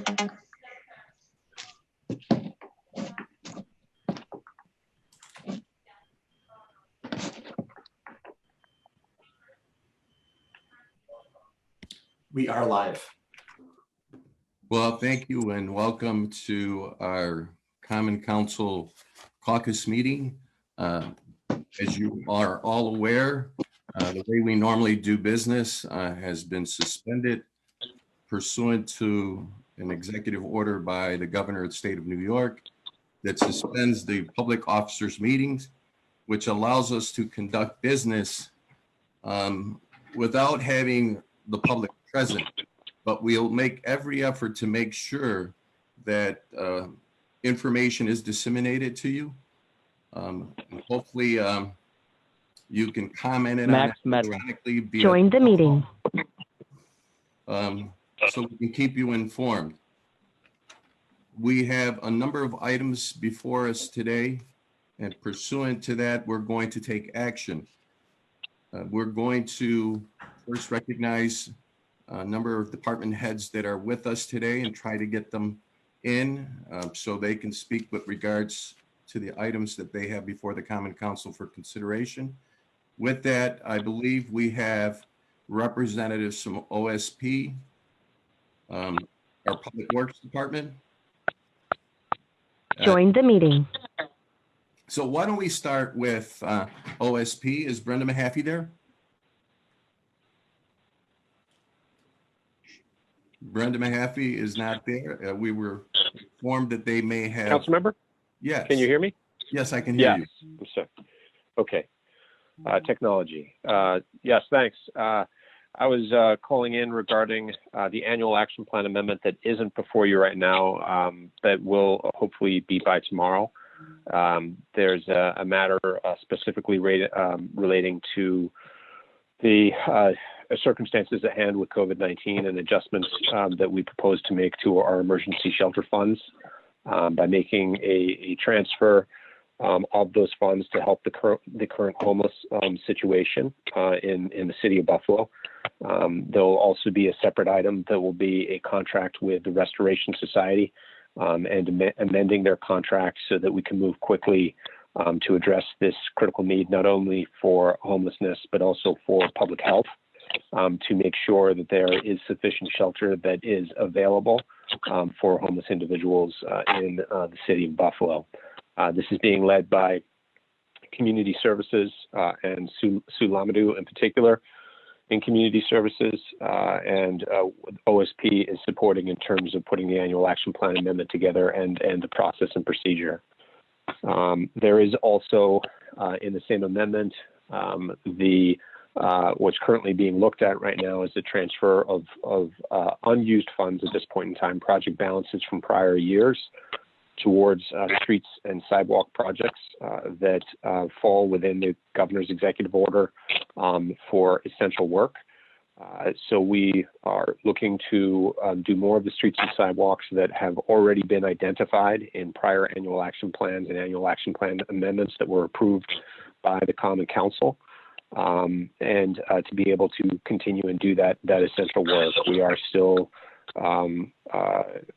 We are live. Well, thank you and welcome to our Common Council caucus meeting. As you are all aware, the way we normally do business has been suspended pursuant to an executive order by the governor of the state of New York that suspends the public officers meetings, which allows us to conduct business without having the public present. But we'll make every effort to make sure that information is disseminated to you. And hopefully you can comment it on it electronically. Join the meeting. So we can keep you informed. We have a number of items before us today, and pursuant to that, we're going to take action. We're going to first recognize a number of department heads that are with us today and try to get them in so they can speak with regards to the items that they have before the Common Council for consideration. With that, I believe we have representatives from OSP, our Public Works Department. Join the meeting. So why don't we start with OSP? Is Brenda Mahaffey there? Brenda Mahaffey is not there. We were informed that they may have. Council member? Yes. Can you hear me? Yes, I can hear you. I'm sorry. Okay. Technology. Yes, thanks. I was calling in regarding the annual action plan amendment that isn't before you right now, that will hopefully be by tomorrow. There's a matter specifically relating to the circumstances at hand with COVID-19 and adjustments that we propose to make to our emergency shelter funds by making a transfer of those funds to help the current homeless situation in the city of Buffalo. There will also be a separate item that will be a contract with the Restoration Society and amending their contract so that we can move quickly to address this critical need, not only for homelessness, but also for public health, to make sure that there is sufficient shelter that is available for homeless individuals in the city of Buffalo. This is being led by Community Services and Sue Lamadou in particular in Community Services, and OSP is supporting in terms of putting the annual action plan amendment together and the process and procedure. There is also in the same amendment, what's currently being looked at right now is the transfer of unused funds at this point in time, project balances from prior years, towards streets and sidewalk projects that fall within the governor's executive order for essential work. So we are looking to do more of the streets and sidewalks that have already been identified in prior annual action plans and annual action plan amendments that were approved by the Common Council. And to be able to continue and do that essential work. We are still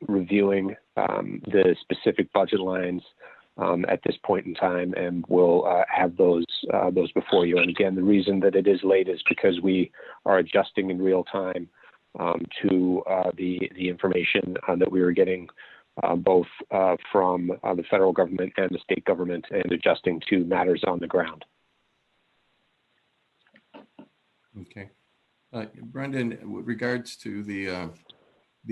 reviewing the specific budget lines at this point in time, and we'll have those before you. And again, the reason that it is late is because we are adjusting in real time to the information that we were getting both from the federal government and the state government, and adjusting to matters on the ground. Okay. Brendan, with regards to the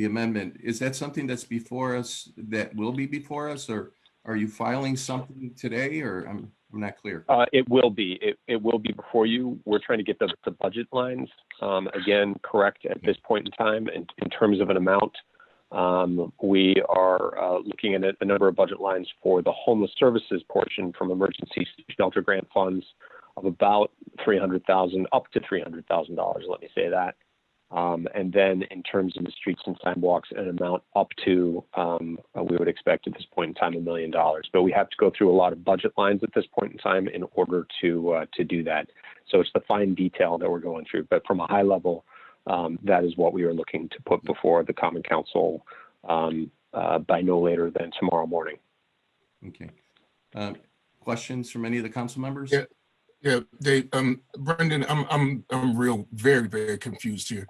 amendment, is that something that's before us, that will be before us, or are you filing something today, or I'm not clear? It will be. It will be before you. We're trying to get the budget lines, again, correct at this point in time. And in terms of an amount, we are looking at a number of budget lines for the homeless services portion from emergency shelter grant funds of about $300,000 up to $300,000. Let me say that. And then in terms of the streets and sidewalks, an amount up to, we would expect at this point in time, $1 million. But we have to go through a lot of budget lines at this point in time in order to do that. So it's the fine detail that we're going through. But from a high level, that is what we are looking to put before the Common Council by no later than tomorrow morning. Okay. Questions from any of the council members? Yeah. Yeah, Brendan, I'm very, very confused here.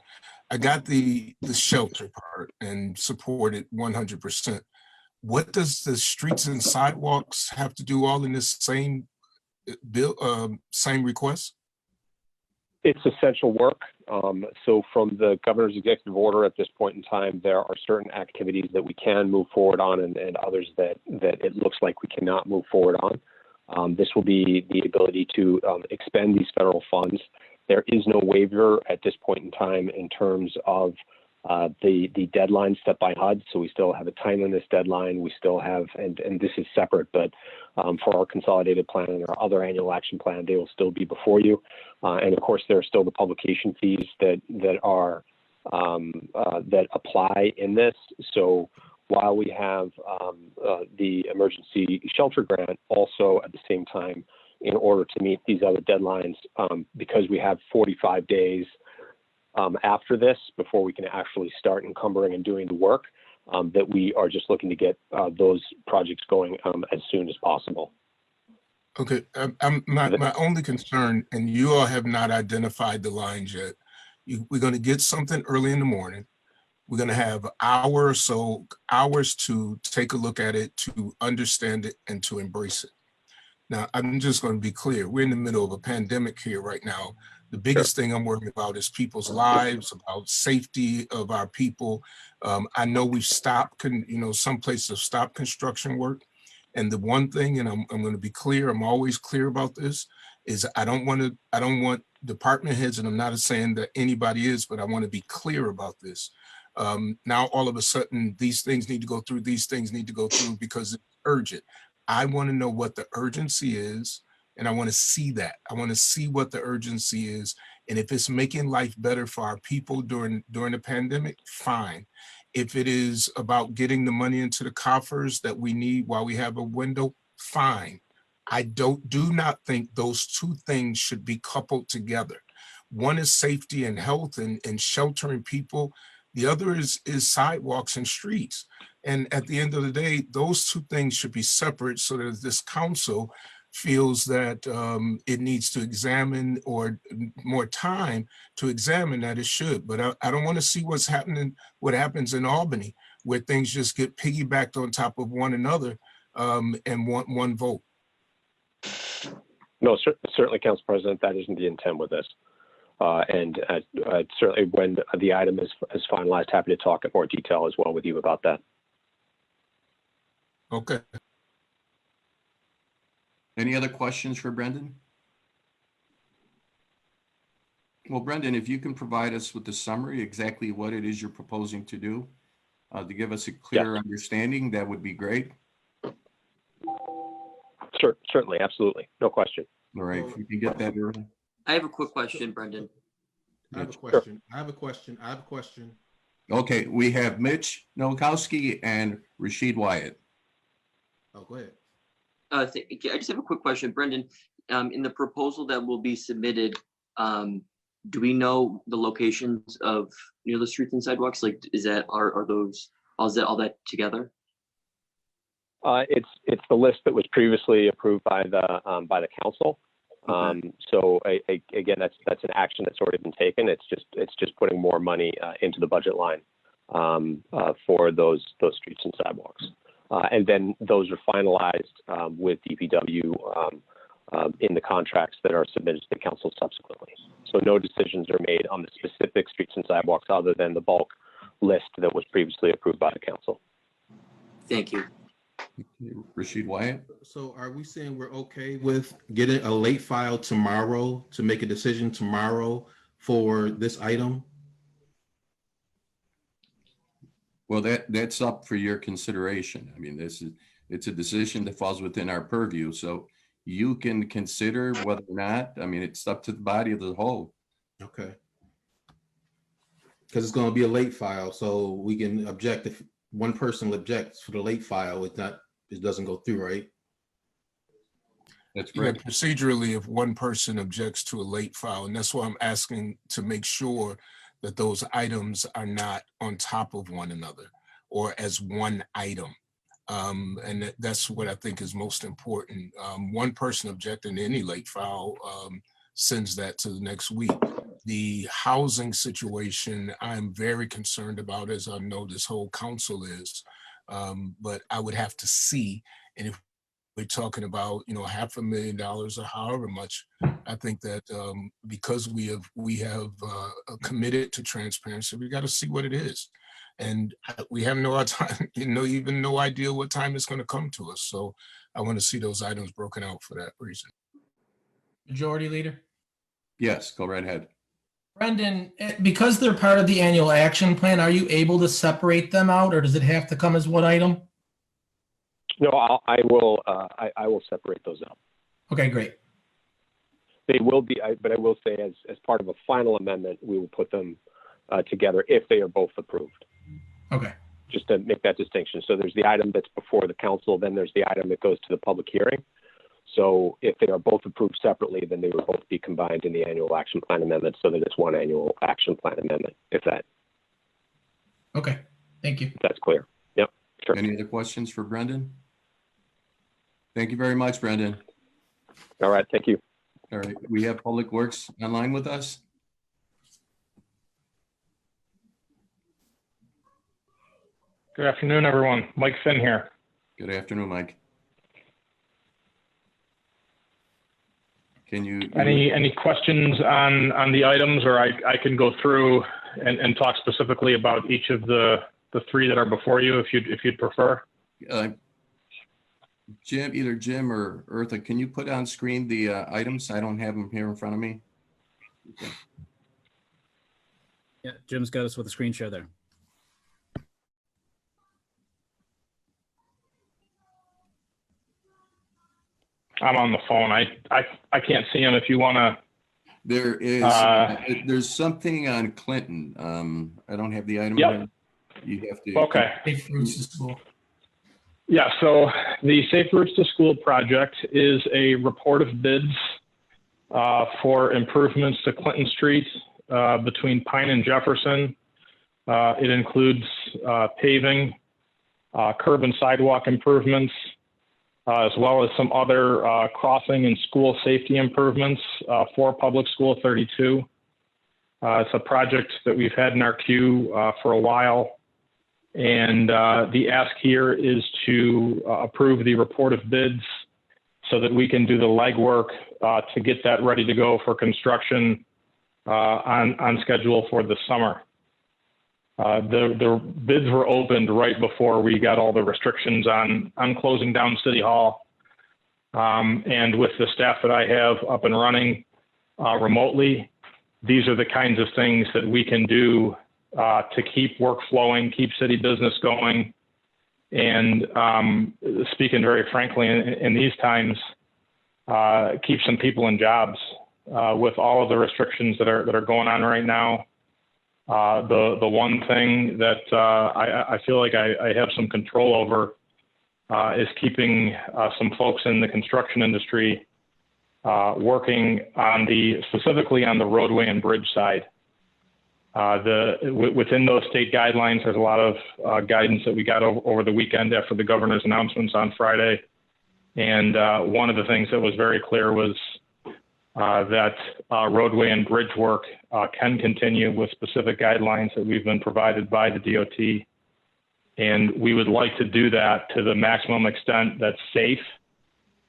I got the shelter part and support it 100%. What does the streets and sidewalks have to do all in this same bill, same request? It's essential work. So from the governor's executive order at this point in time, there are certain activities that we can move forward on and others that it looks like we cannot move forward on. This will be the ability to expend these federal funds. There is no waiver at this point in time in terms of the deadline set by HUD. So we still have a timeliness deadline. We still have, and this is separate, but for our consolidated plan and our other annual action plan, they will still be before you. And of course, there are still the publication fees that apply in this. So while we have the emergency shelter grant, also at the same time, in order to meet these other deadlines, because we have 45 days after this before we can actually start encumbering and doing the work, that we are just looking to get those projects going as soon as possible. Okay, my only concern, and you all have not identified the lines yet. We're going to get something early in the morning. We're going to have an hour or so, hours to take a look at it, to understand it, and to embrace it. Now, I'm just going to be clear. We're in the middle of a pandemic here right now. The biggest thing I'm worried about is people's lives, about safety of our people. I know we've stopped, some places have stopped construction work. And the one thing, and I'm going to be clear, I'm always clear about this, is I don't want department heads, and I'm not saying that anybody is, but I want to be clear about this. Now, all of a sudden, these things need to go through, these things need to go through because it's urgent. I want to know what the urgency is, and I want to see that. I want to see what the urgency is. And if it's making life better for our people during the pandemic, fine. If it is about getting the money into the coffers that we need while we have a window, fine. I do not think those two things should be coupled together. One is safety and health and sheltering people. The other is sidewalks and streets. And at the end of the day, those two things should be separate so that this council feels that it needs to examine, or more time to examine that it should. But I don't want to see what happens in Albany, where things just get piggybacked on top of one another and want one vote. No, certainly, Council President, that isn't the intent with this. And certainly when the item is finalized, happy to talk in more detail as well with you about that. Okay. Any other questions for Brendan? Well, Brendan, if you can provide us with the summary, exactly what it is you're proposing to do, to give us a clear understanding, that would be great. Sure, certainly, absolutely, no question. All right, if you can get that early. I have a quick question, Brendan. I have a question. Okay, we have Mitch Nowakowski and Rashid Wyatt. Oh, go ahead. I just have a quick question, Brendan. In the proposal that will be submitted, do we know the locations of near the streets and sidewalks? Like, is that all that together? It's the list that was previously approved by the council. Okay. So again, that's an action that's already been taken. It's just putting more money into the budget line for those streets and sidewalks. And then those are finalized with DPW in the contracts that are submitted to the council subsequently. So no decisions are made on the specific streets and sidewalks other than the bulk list that was previously approved by the council. Thank you. Rashid Wyatt. So are we saying we're okay with getting a late file tomorrow to make a decision tomorrow for this item? Well, that's up for your consideration. I mean, it's a decision that falls within our purview. So you can consider whether or not, I mean, it's up to the body of the whole. Okay. Because it's going to be a late file, so we can object if one person objects for the late file. It doesn't go through, right? That's Yeah, right. procedurally, if one person objects to a late file, and that's why I'm asking to make sure that those items are not on top of one another. or as one item. And that's what I think is most important. One person objecting to any late file sends that to the next week. The housing situation, I'm very concerned about, as I know this whole council is, but I would have to see. And if we're talking about, $500,000 or however much, I think that because we have committed to transparency, we got to see what it is. And we have no time, even no idea what time it's going to come to us. So I want to see those items broken out for that reason. Majority Leader. Yes, go right ahead. Brendan, because they're part of the annual action plan, are you able to separate them out, or does it have to come as one item? No, I will separate those out. Okay, great. They will be, but I will say as part of a final amendment, we will put them together if they are both approved. Okay. Just to make that distinction. So there's the item that's before the council, then there's the item that goes to the public hearing. So if they are both approved separately, then they would both be combined in the annual action plan amendment so that it's one annual action plan amendment, if Okay, thank you. that's clear. Yep, sure. Any other questions for Brendan? Thank you very much, Brendan. All right, thank you. All right, we have Public Works online with us. Good afternoon, everyone. Mike Finn here. Good afternoon, Mike. Can you? Any questions on the items, or I can go through and talk specifically about each of the three that are before you, if you'd prefer. Jim, either Jim or Eartha, can you put on screen the items? I don't have them here in front of me. Okay. Yeah, Jim's got us with a screen share there. I'm on the phone. I can't see them. If you want to. There is there's something on Clinton. I don't have the item. Yep. You have to. Okay. Safe Routes to School. Yeah. So the Safe Routes to School project is a report of bids for improvements to Clinton Street between Pine and Jefferson. It includes paving, curb and sidewalk improvements, as well as some other crossing and school safety improvements for Public School 32. It's a project that we've had in our queue for a while. And the ask here is to approve the report of bids so that we can do the legwork to get that ready to go for construction on schedule for the summer. The bids were opened right before we got all the restrictions on closing down City Hall. And with the staff that I have up and running remotely, these are the kinds of things that we can do to keep work flowing, keep city business going. And speaking very frankly, in these times, keep some people in jobs with all of the restrictions that are going on right now. The one thing that I feel like I have some control over is keeping some folks in the construction industry working on specifically on the roadway and bridge side. Within those state guidelines, there's a lot of guidance that we got over the weekend after the governor's announcements on Friday. And one of the things that was very clear was that roadway and bridge work can continue with specific guidelines that we've been provided by the DOT. And we would like to do that to the maximum extent that's safe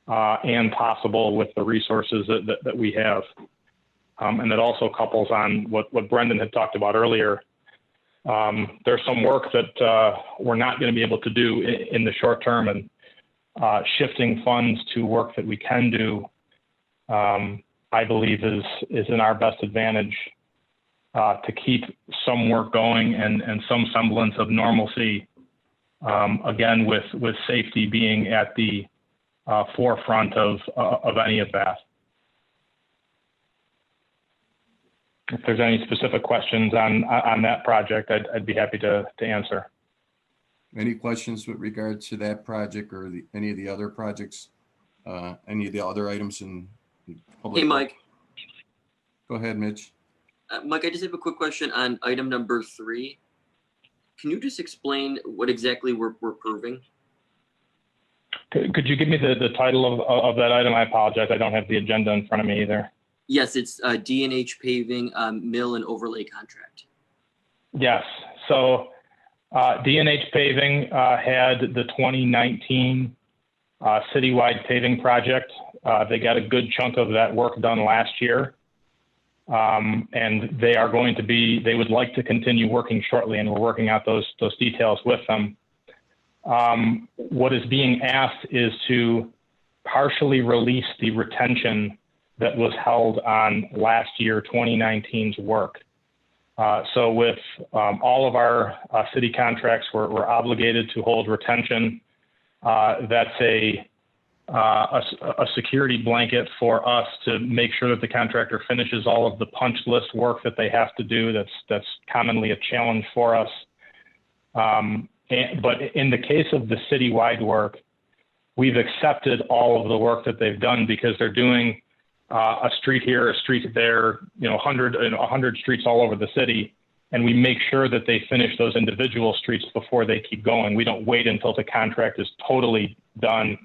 and possible with the resources that we have. And that also couples on what Brendan had talked about earlier. There's some work that we're not going to be able to do in the short term, and shifting funds to work that we can do, I believe is in our best advantage to keep some work going and some semblance of normalcy. Again, with safety being at the forefront of any of that. If there's any specific questions on that project, I'd be happy to answer. Any questions with regard to that project or any of the other projects, any of the other items in public? Hey, Mike. Go ahead, Mitch. Mike, I just have a quick question on item number 3. Can you just explain what exactly we're approving? Could you give me the title of that item? I apologize. I don't have the agenda in front of me either. Yes, it's D&H paving mill and overlay contract. Yes. So D&H paving had the 2019 citywide paving project. They got a good chunk of that work done last year. And they would like to continue working shortly, and we're working out those details with them. What is being asked is to partially release the retention that was held on last year, 2019's work. So with all of our city contracts, we're obligated to hold retention. That's a security blanket for us to make sure that the contractor finishes all of the punch list work that they have to do. That's commonly a challenge for us. But in the case of the citywide work, we've accepted all of the work that they've done because they're doing a street here, a street there, 100 streets all over the city. And we make sure that they finish those individual streets before they keep going. We don't wait until the contract is totally done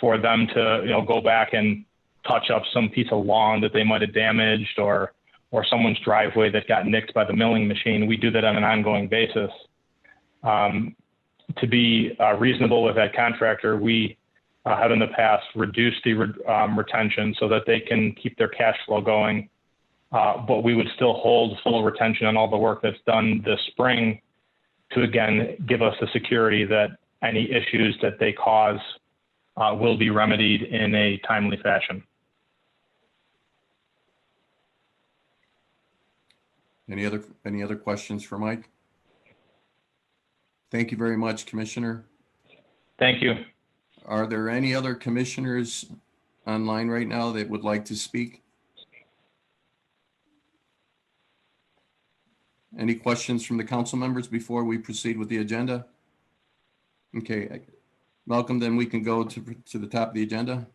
for them to go back and touch up some piece of lawn that they might have damaged or someone's driveway that got nicked by the milling machine. We do that on an ongoing basis. To be reasonable with that contractor, we have in the past reduced the retention so that they can keep their cash flow going. But we would still hold full retention on all the work that's done this spring to, again, give us the security that any issues that they cause will be remedied in a timely fashion. Any other questions for Mike? Thank you very much, Commissioner. Thank you. Are there any other commissioners online right now that would like to speak? Any questions from the council members before we proceed with the agenda? Okay, Malcolm, then we can go to the top of the agenda.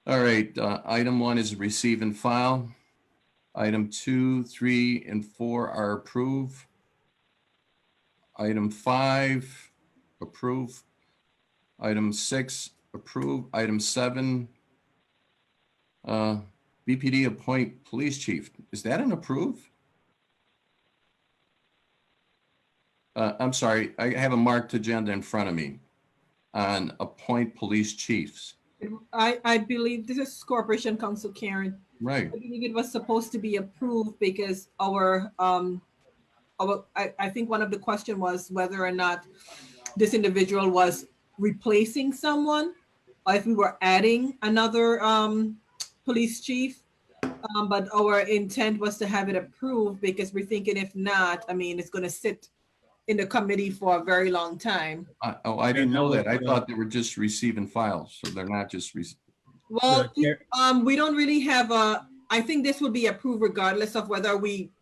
All right, item 1 is receive and file. Item 2, 3, and 4 are approved. Item 5, approve. Item 6, approve. Item 7, BPD appoint police chief. Is that an approve? I'm sorry, I have a marked agenda in front of me on appoint police chiefs. I believe this is Corporation Council Karen. Right. I believe it was supposed to be approved because I think one of the question was whether or not this individual was replacing someone or if we were adding another police chief. But our intent was to have it approved because we're thinking if not, I mean, it's going to sit in the committee for a very long time. I didn't know that. I thought they were just receiving files, so they're not just. Well, we don't really have I think this will be approved regardless of whether we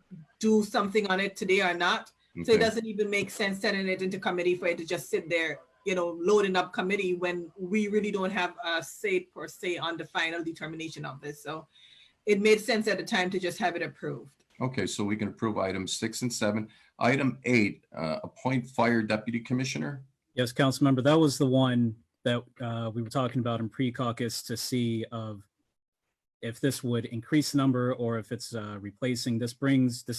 do something on it today or not. Okay. So it doesn't even make sense setting it into committee for it to just sit there, loading up committee when we really don't have a say per se on the final determination of this. So it made sense at the time to just have it approved. Okay, so we can approve items 6 and 7. Item 8, appoint fire deputy commissioner. Yes, council member, that was the one that we were talking about in pre-caucus to see if this would increase the number or if it's replacing. This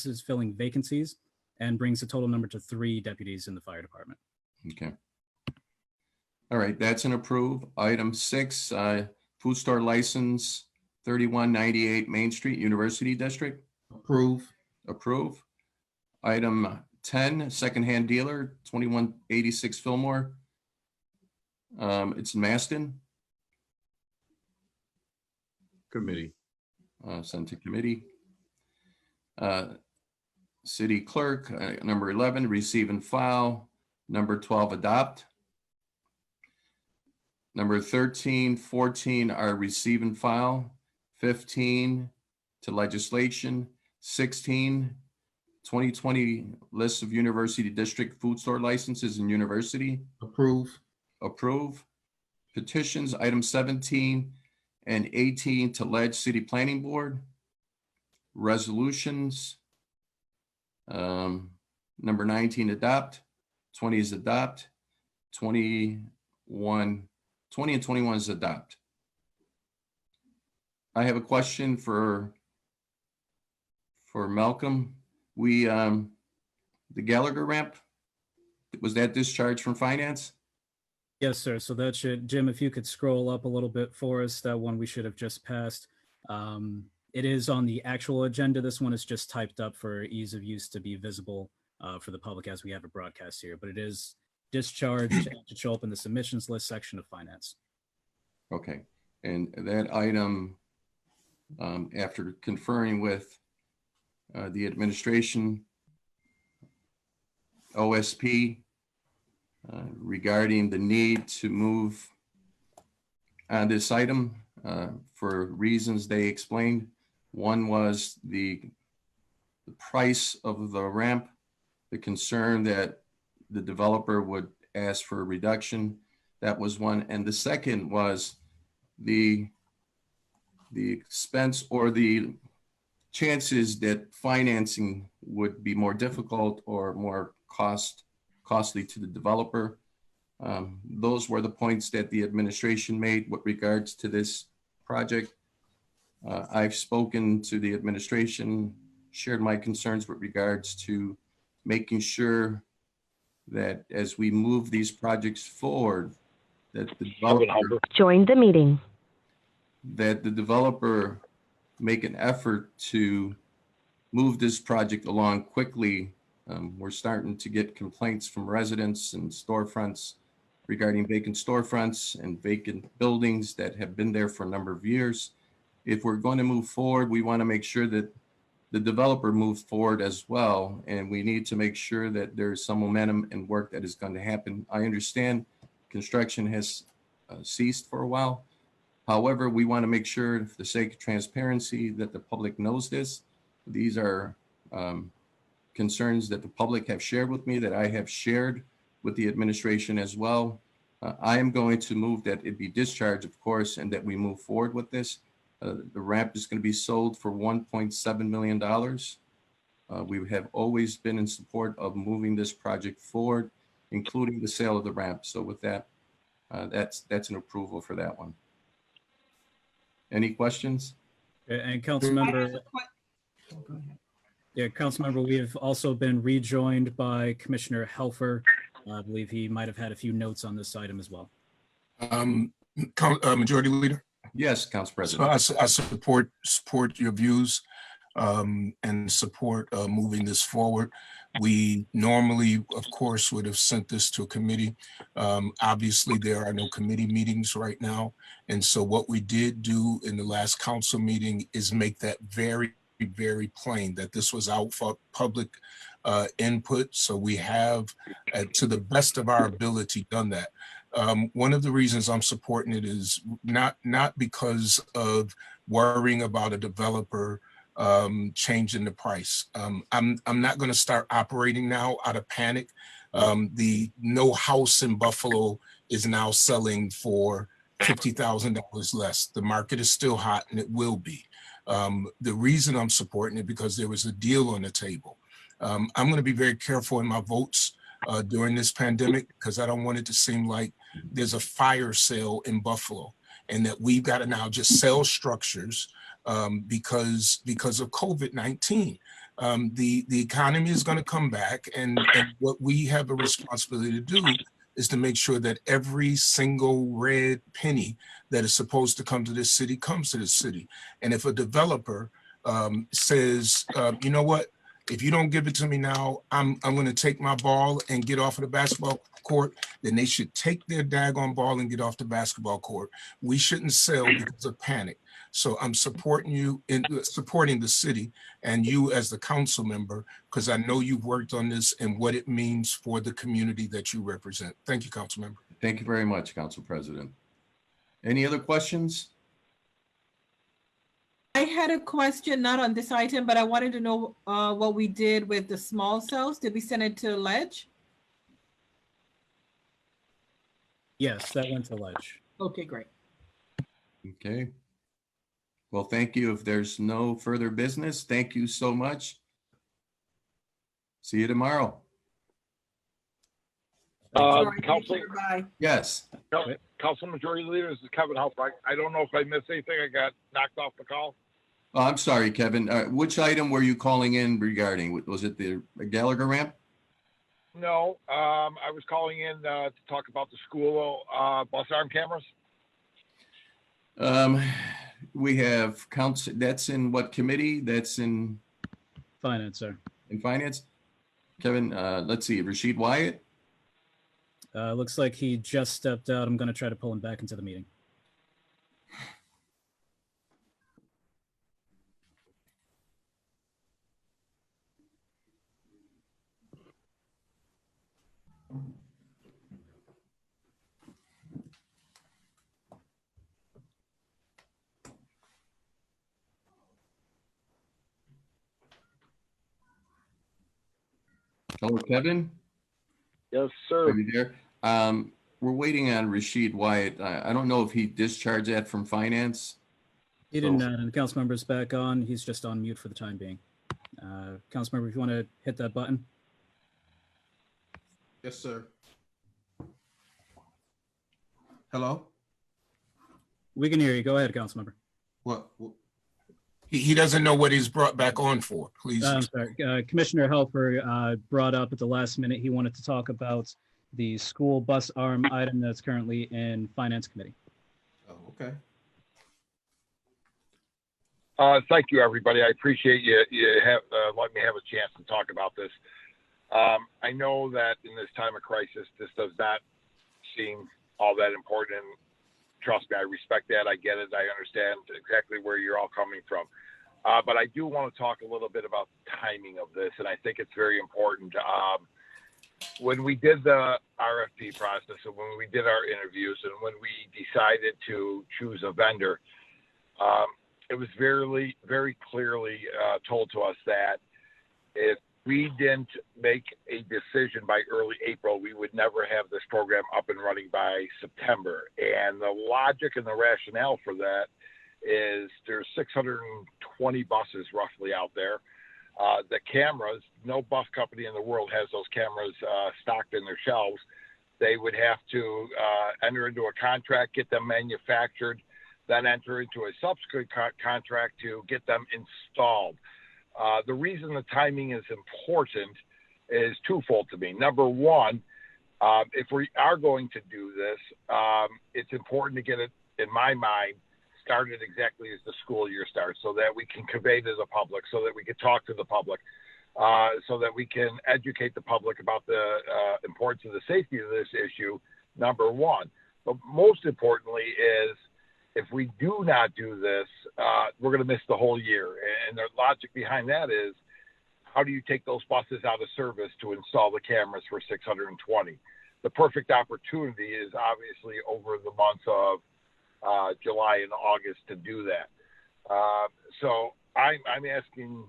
is filling vacancies and brings the total number to 3 deputies in the fire department. Okay. All right, that's an approve. Item 6, food store license 3198 Main Street, University District. Approve. Approve. Item 10, secondhand dealer, 2186 Fillmore. It's Maston. Committee. Sent to committee. City clerk, number 11, receive and file. Number 12, adopt. Number 13, 14 are receive and file. 15 to legislation. 16, 2020 list of university district food store licenses and university. Approve. Approve. Petitions, item 17 and 18 to Ledge City Planning Board. Resolutions. Number 19, adopt. 20 is adopt. 20 and 21 is adopt. I have a question for Malcolm. The Gallagher ramp, was that discharged from finance? Yes, sir. So that should, Jim, if you could scroll up a little bit for us, that one we should have just passed. It is on the actual agenda. This one is just typed up for ease of use to be visible for the public as we have a broadcast here, but it is discharged to show up in the submissions list section of finance. Okay, and that item, after conferring with the administration, OSP, regarding the need to move on this item for reasons they explained. One was the price of the ramp, the concern that the developer would ask for a reduction. That was one. And the second was the expense or the chances that financing would be more difficult or more costly to the developer. Those were the points that the administration made with regards to this project. I've spoken to the administration, shared my concerns with regards to making sure that as we move these projects forward, that the developer, Join the meeting. that the developer make an effort to move this project along quickly. We're starting to get complaints from residents and storefronts regarding vacant storefronts and vacant buildings that have been there for a number of years. If we're going to move forward, we want to make sure that the developer moves forward as well. And we need to make sure that there's some momentum and work that is going to happen. I understand construction has ceased for a while. However, we want to make sure, for the sake of transparency, that the public knows this. These are concerns that the public have shared with me, that I have shared with the administration as well. I am going to move that it be discharged, of course, and that we move forward with this. The ramp is going to be sold for $1.7 million. We have always been in support of moving this project forward, including the sale of the ramp. So with that, that's an approval for that one. Any questions? And Councilmember, yeah, Councilmember, we have also been rejoined by Commissioner Helfer. I believe he might have had a few notes on this item as well. Majority Leader. Yes, Council President. So I support your views and support moving this forward. We normally, of course, would have sent this to a committee. Obviously, there are no committee meetings right now. And so what we did do in the last council meeting is make that very, very plain that this was out for public input. So we have, to the best of our ability, done that. One of the reasons I'm supporting it is not because of worrying about a developer changing the price. I'm not going to start operating now out of panic. The no house in Buffalo is now selling for $50,000 less. The market is still hot, and it will be. The reason I'm supporting it because there was a deal on the table. I'm going to be very careful in my votes during this pandemic because I don't want it to seem like there's a fire sale in Buffalo and that we've got to now just sell structures because of COVID-19. The economy is going to come back, and what we have a responsibility to do is to make sure that every single red penny that is supposed to come to this city comes to this city. And if a developer says, you know what, if you don't give it to me now, I'm going to take my ball and get off of the basketball court, then they should take their daggone ball and get off the basketball court. We shouldn't sell because of panic. So I'm supporting you in supporting the city and you as the council member, because I know you've worked on this and what it means for the community that you represent. Thank you, council member. Thank you very much, Council President. Any other questions? I had a question, not on this item, but I wanted to know what we did with the small cells. Did we send it to Ledge? Yes, that went to Ledge. Okay, great. Okay. Well, thank you. If there's no further business, thank you so much. See you tomorrow. Sorry, Council, Commissioner, bye. Yes. Council Majority Leader, this is Kevin Huff. I don't know if I missed anything. I got knocked off the call. Oh, I'm sorry, Kevin. Which item were you calling in regarding? Was it the Gallagher ramp? No, I was calling in to talk about the school bus arm cameras. We have counts. That's in what committee? That's in Finance, sir. finance. Kevin, let's see. Rashid Wyatt. Looks like he just stepped out. I'm going to try to pull him back into the meeting. Hello, Kevin. Yes, Are sir. you there? We're waiting on Rashid Wyatt. I don't know if he discharged that from finance. He didn't, and the council member's back on. He's just on mute for the time being. Council member, if you want to hit that button. Yes, sir. Hello? We can hear you. Go ahead, council member. What? He doesn't know what he's brought back on for, please. I'm sorry. Commissioner Helfer brought up at the last minute, he wanted to talk about the school bus arm item that's currently in Finance Committee. Oh, okay. Thank you, everybody. I appreciate you have letting me have a chance to talk about this. I know that in this time of crisis, this does not seem all that important. Trust me, I respect that. I get it. I understand exactly where you're all coming from. But I do want to talk a little bit about the timing of this, and I think it's very important. When we did the RFP process and when we did our interviews and when we decided to choose a vendor, it was very, very clearly told to us that if we didn't make a decision by early April, we would never have this program up and running by September. And the logic and the rationale for that is there's 620 buses roughly out there. The cameras, no bus company in the world has those cameras stocked in their shelves. They would have to enter into a contract, get them manufactured, then enter into a subsequent contract to get them installed. The reason the timing is important is twofold to me. Number one, if we are going to do this, it's important to get it, in my mind, started exactly as the school year starts so that we can convey to the public, so that we can talk to the public, so that we can educate the public about the importance of the safety of this issue, number one. But most importantly is, if we do not do this, we're going to miss the whole year. And the logic behind that is, how do you take those buses out of service to install the cameras for 620? The perfect opportunity is obviously over the months of July and August to do that. So I'm asking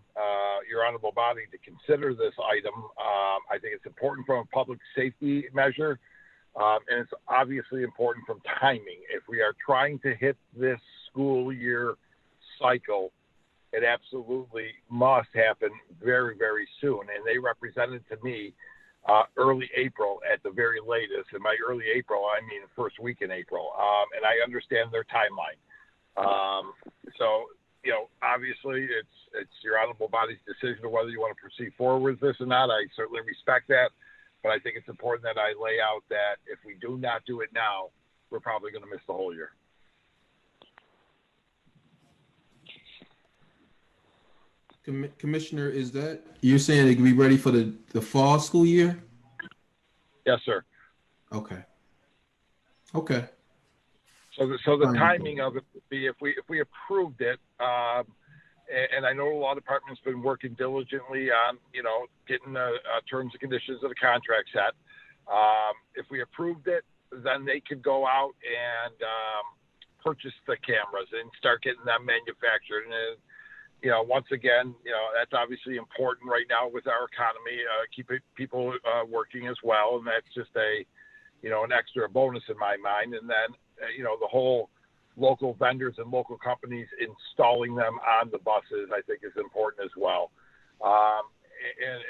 your honorable body to consider this item. I think it's important from a public safety measure. And it's obviously important from timing. If we are trying to hit this school year cycle, it absolutely must happen very, very soon. And they represented to me early April at the very latest. And by early April, I mean the first week in April. And I understand their timeline. So, you know, obviously it's your honorable body's decision of whether you want to proceed forward with this or not. I certainly respect that. But I think it's important that I lay out that if we do not do it now, we're probably going to miss the whole year. Commissioner, is that, you're saying it can be ready for the fall school year? Yes, sir. Okay. Okay. So the timing of it would be if we approved it, and I know a lot of departments been working diligently on, you know, getting the terms and conditions of the contract set. If we approved it, then they could go out and purchase the cameras and start getting them manufactured. And, you know, once again, you know, that's obviously important right now with our economy, keeping people working as well. And that's just a, you know, an extra bonus in my mind. And then, you know, the whole local vendors and local companies installing them on the buses, I think is important as well.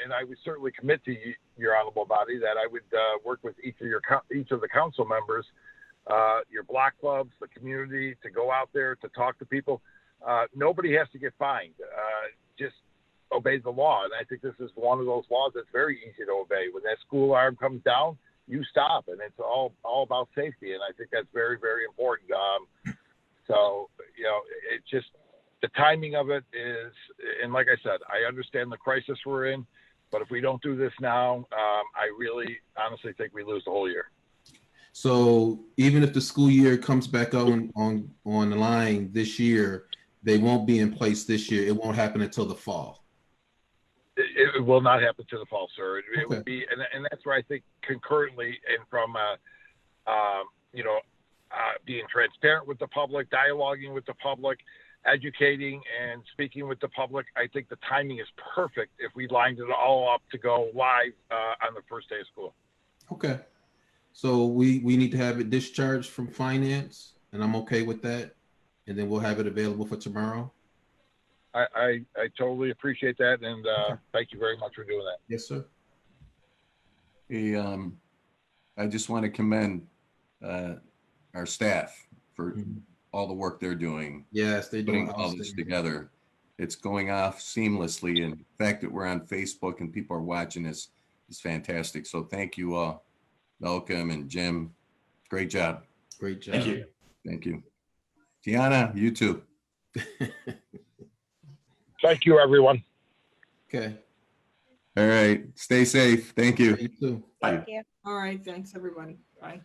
and I would certainly commit to your honorable body that I would work with each of the council members, your block clubs, the community, to go out there to talk to people. Nobody has to get fined. Just obey the law. And I think this is one of those laws that's very easy to obey. When that school alarm comes down, you stop, and it's all about safety. And I think that's very, very important. So, you know, it just, the timing of it is, and like I said, I understand the crisis we're in, but if we don't do this now, I really honestly think we lose the whole year. So even if the school year comes back on the line this year, they won't be in place this year. It won't happen until the fall. It will not happen to the fall, sir. It Okay. would be, and that's where I think concurrently, and from, you know, being transparent with the public, dialoguing with the public, educating and speaking with the public, I think the timing is perfect if we lined it all up to go live on the first day of school. Okay. So we need to have it discharged from finance, and I'm okay with that. And then we'll have it available for tomorrow. I totally appreciate that, and thank you very much for doing that. Yes, sir. I just want to commend our staff for all the work they're doing. Yes, they're doing putting all this together. It's going off seamlessly, and the fact that we're on Facebook and people are watching this is fantastic. So thank you all, Malcolm and Jim. Great job. Great job. Thank you. Thank you. Tiana, you too. Thank you, everyone. Okay. All right. Stay safe. Thank you. You too. Bye. All right, thanks, everybody. Bye.